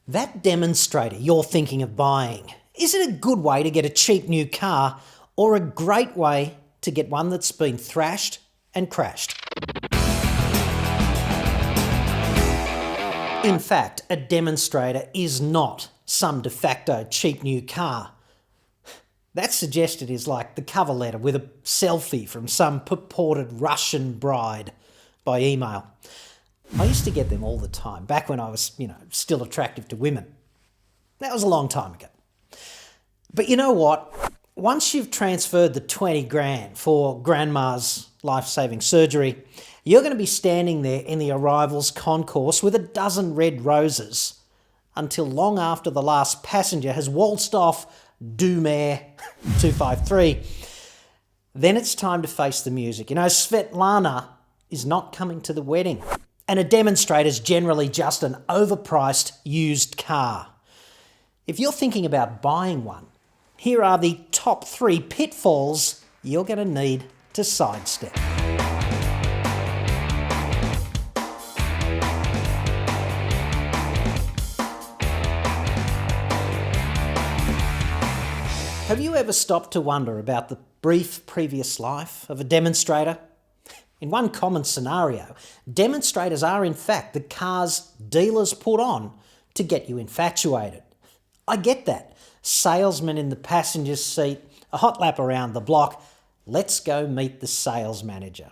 That demonstrator you're thinking of buying, is it a good way to get a cheap new car or a great way to get one that's been thrashed and crashed? In fact, a demonstrator is not some de facto cheap new car. That's suggested is like the cover letter with a selfie from some purported Russian bride by email. I used to get them all the time, back when I was, still attractive to women. That was a long time ago. But you know what? Once you've transferred the 20 grand for grandma's life-saving surgery, you're going to be standing there in the arrivals concourse with a dozen red roses until long after the last passenger has waltzed off Doomare 253. Then it's time to face the music. Svetlana is not coming to the wedding. And a demonstrator is generally just an overpriced used car. If you're thinking about buying one, here are the top 3 pitfalls you're going to need to sidestep. Have you ever stopped to wonder about the brief previous life of a demonstrator? In one common scenario, demonstrators are in fact the cars dealers put on to get you infatuated. I get that. Salesman in the passenger seat, a hot lap around the block. Let's go meet the sales manager.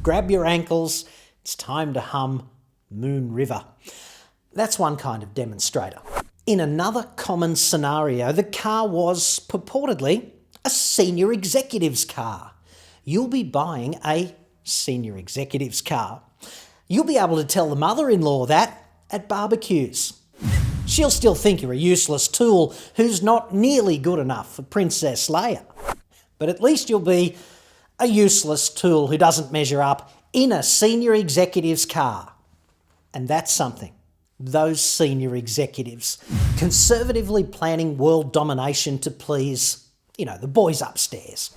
Grab your ankles, it's time to hum Moon River. That's one kind of demonstrator. In another common scenario, the car was purportedly a senior executive's car. You'll be buying a senior executive's car. You'll be able to tell the mother-in-law that at barbecues. She'll still think you're a useless tool who's not nearly good enough for Princess Leia. But at least you'll be a useless tool who doesn't measure up in a senior executive's car. And that's something. Those senior executives, conservatively planning world domination to please, the boys upstairs.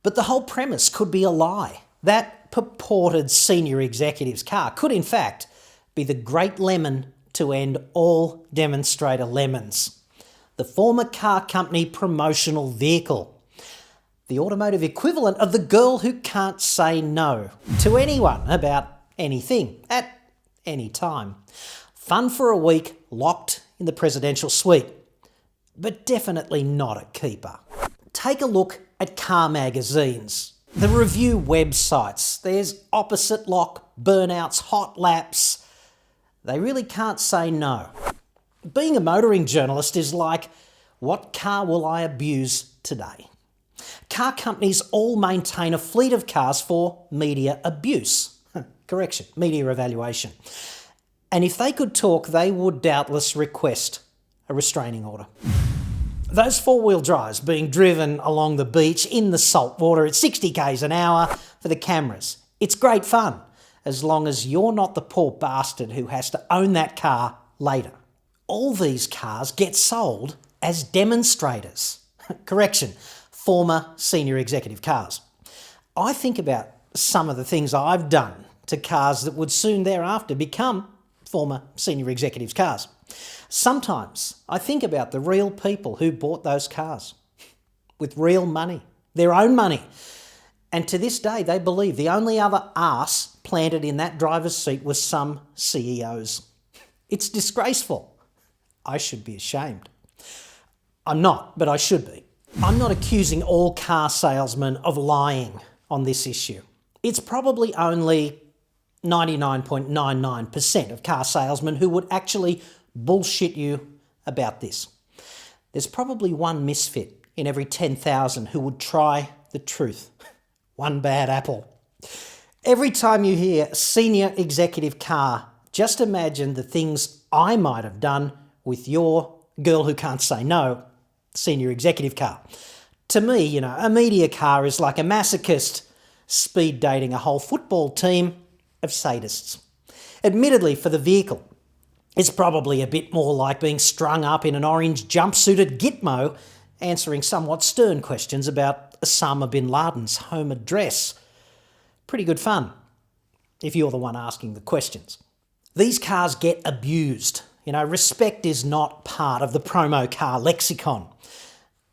But the whole premise could be a lie. That purported senior executive's car could in fact be the great lemon to end all demonstrator lemons. The former car company promotional vehicle. The automotive equivalent of the girl who can't say no to anyone about anything at any time. Fun for a week, locked in the presidential suite. But definitely not a keeper. Take a look at car magazines, the review websites. There's opposite lock, burnouts, hot laps. They really can't say no. Being a motoring journalist is like, what car will I abuse today? Car companies all maintain a fleet of cars for media abuse. Correction, media evaluation. And if they could talk, they would doubtless request a restraining order. Those four-wheel drives being driven along the beach in the salt water at 60 k's an hour for the cameras. It's great fun, as long as you're not the poor bastard who has to own that car later. All these cars get sold as demonstrators. Correction, former senior executive cars. I think about some of the things I've done to cars that would soon thereafter become former senior executives' cars. Sometimes I think about the real people who bought those cars with real money, their own money. And to this day, they believe the only other arse planted in that driver's seat was some CEOs. It's disgraceful. I should be ashamed. I'm not, but I should be. I'm not accusing all car salesmen of lying on this issue. It's probably only 99.99% of car salesmen who would actually bullshit you about this. There's probably one misfit in every 10,000 who would try the truth. One bad apple. Every time you hear senior executive car, just imagine the things I might have done with your girl who can't say no, senior executive car. To me, a media car is like a masochist speed dating a whole football team of sadists. Admittedly, for the vehicle, it's probably a bit more like being strung up in an orange jumpsuited gitmo answering somewhat stern questions about Osama bin Laden's home address. Pretty good fun, if you're the one asking the questions. These cars get abused Respect is not part of the promo car lexicon.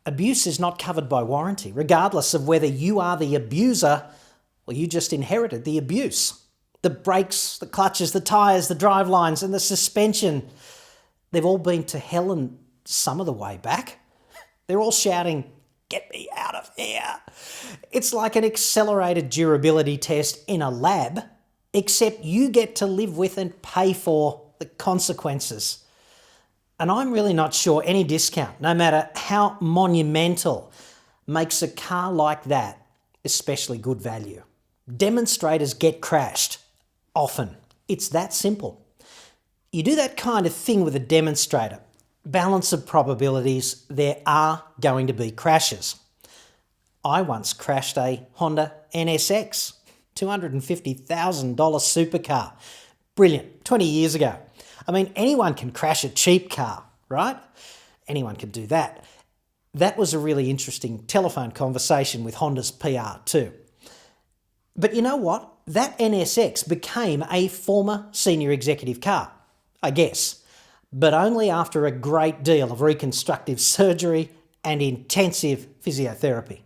Abuse is not covered by warranty, regardless of whether you are the abuser or you just inherited the abuse. The brakes, the clutches, the tyres, the drivelines and the suspension, they've all been to hell and some of the way back. They're all shouting, "Get me out of here." It's like an accelerated durability test in a lab, except you get to live with and pay for the consequences. And I'm really not sure any discount, no matter how monumental, makes a car like that especially good value. Demonstrators get crashed. Often. It's that simple. You do that kind of thing with a demonstrator, balance of probabilities, there are going to be crashes. I once crashed a Honda NSX, $250,000 supercar. Brilliant, 20 years ago. I mean, anyone can crash a cheap car, right? Anyone can do that. That was a really interesting telephone conversation with Honda's PR too. But you know what? That NSX became a former senior executive car, I guess, but only after a great deal of reconstructive surgery and intensive physiotherapy.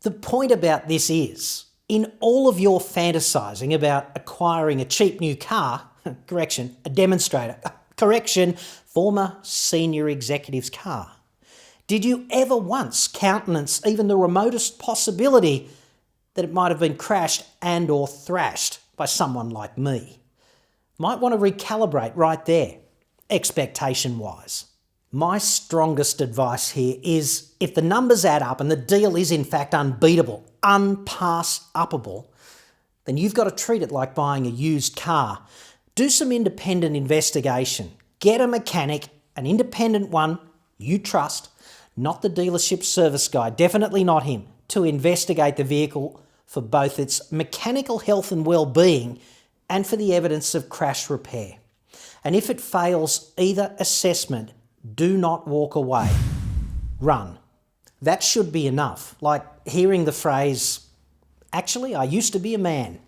The point about this is, in all of your fantasising about acquiring a cheap new car, a demonstrator, former senior executive's car, did you ever once countenance even the remotest possibility that it might have been crashed and or thrashed by someone like me? Might want to recalibrate right there, expectation-wise. My strongest advice here is, if the numbers add up and the deal is in fact unbeatable, unpass-uppable, then you've got to treat it like buying a used car. Do some independent investigation. Get a mechanic, an independent one you trust, not the dealership service guy, definitely not him, to investigate the vehicle for both its mechanical health and well-being and for the evidence of crash repair. And if it fails either assessment, do not walk away. Run. That should be enough, like hearing the phrase, "Actually, I used to be a man,"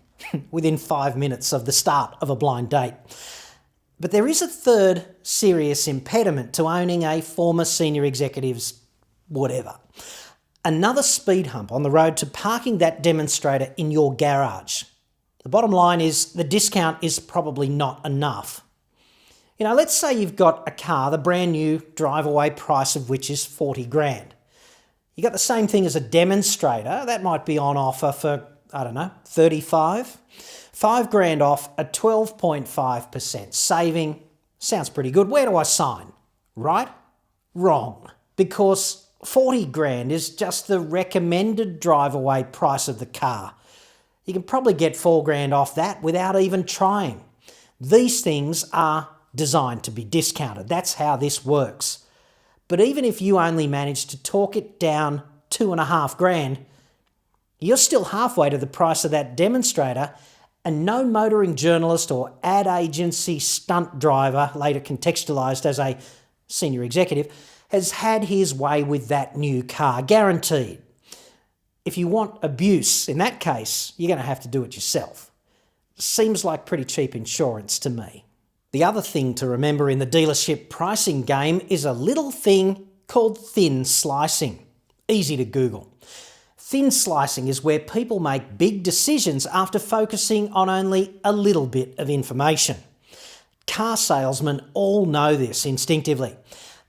within 5 minutes of the start of a blind date. But there is a third serious impediment to owning a former senior executive's whatever. Another speed hump on the road to parking that demonstrator in your garage. The bottom line is the discount is probably not enough. Let's say you've got a car, the brand new drive-away price of which is 40 grand. You got the same thing as a demonstrator, that might be on offer for, 35. 5 grand off, a 12.5% saving. Sounds pretty good. Where do I sign? Right? Wrong. Because 40 grand is just the recommended drive-away price of the car. You can probably get 4 grand off that without even trying. These things are designed to be discounted. That's how this works. But even if you only manage to talk it down 2.5 grand, you're still halfway to the price of that demonstrator, and no motoring journalist or ad agency stunt driver, later contextualised as a senior executive, has had his way with that new car, guaranteed. If you want abuse, in that case, you're going to have to do it yourself. Seems like pretty cheap insurance to me. The other thing to remember in the dealership pricing game is a little thing called thin slicing. Easy to Google. Thin slicing is where people make big decisions after focusing on only a little bit of information. Car salesmen all know this instinctively.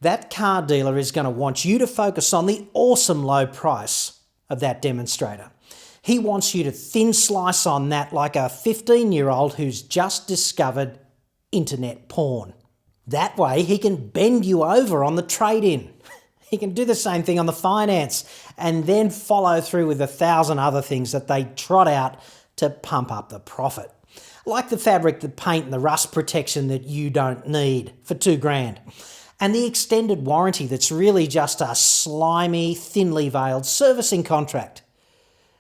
That car dealer is going to want you to focus on the awesome low price of that demonstrator. He wants you to thin slice on that like a 15-year-old who's just discovered internet porn. That way he can bend you over on the trade-in. He can do the same thing on the finance and then follow through with 1,000 other things that they trot out to pump up the profit. Like the fabric, the paint and the rust protection that you don't need for 2 grand. And the extended warranty that's really just a slimy, thinly veiled servicing contract.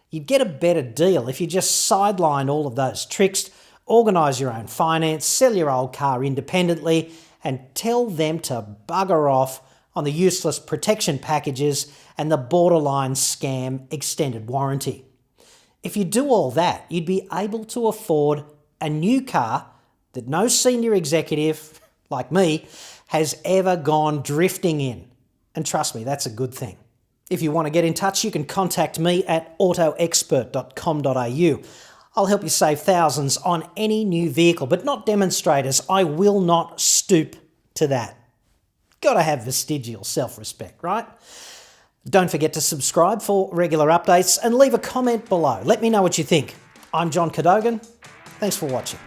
You'd get a better deal if you just sideline all of those tricks, organise your own finance, sell your old car independently, and tell them to bugger off on the useless protection packages and the borderline scam extended warranty. If you do all that, you'd be able to afford a new car that no senior executive, like me, has ever gone drifting in. And trust me, that's a good thing. If you want to get in touch, you can contact me at autoexpert.com.au. I'll help you save thousands on any new vehicle, but not demonstrators. I will not stoop to that. Got to have vestigial self-respect, right? Don't forget to subscribe for regular updates and leave a comment below. Let me know what you think. I'm John Cadogan. Thanks for watching.